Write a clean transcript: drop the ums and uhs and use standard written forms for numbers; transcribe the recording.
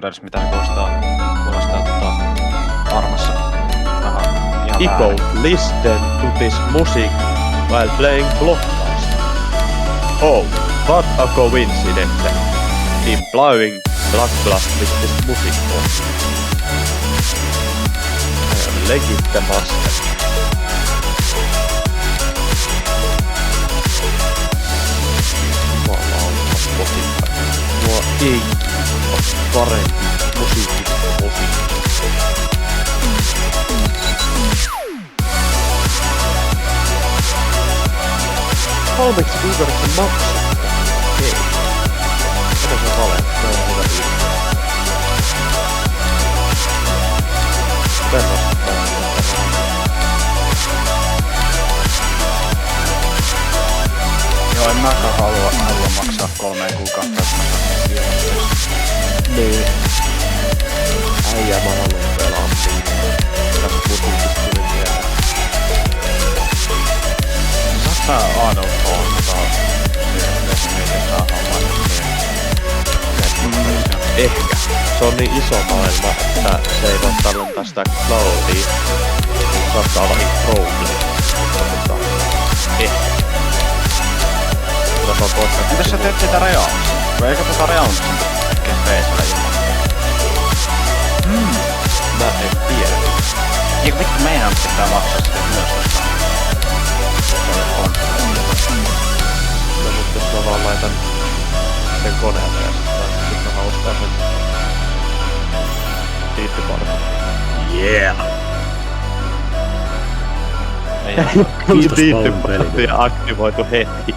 Founders, mitä ne kuulostaa Armassa. Echo, listen to this music while playing Blockcast. Oh, what a coincidence. Implying Blockcast with this music. I am legit the master. Mua ei ole parempi musiikki. Kolmeksi kuukaudessa maksaa? Ei. Mitä se on vale? Se on hyvä tyyppi. Joo, en mäkään halua maksaa 3 kuukautta. Niin. Äijä mä haluan pelaa. Tästä musiikista tuli mieleen. Saattaa Adolf ottaa miten saa Ehkä. Se on niin iso maailma, että se ei voi tallentaa sitä cloudia. Saattaa olla ihan problem. Ehkä. Mitäs sä teet sitä Realmista? Eikö Realmista tekee peisellä ilman? Mä en tiedä. Eikö vittu meidän pitää maksaa sitä myös tosta? No mut jos mä vaan laitan sen koneelle ja sit mä ostaa sen tiittipartin. Yeah! Tiittipartti aktivoitu heti.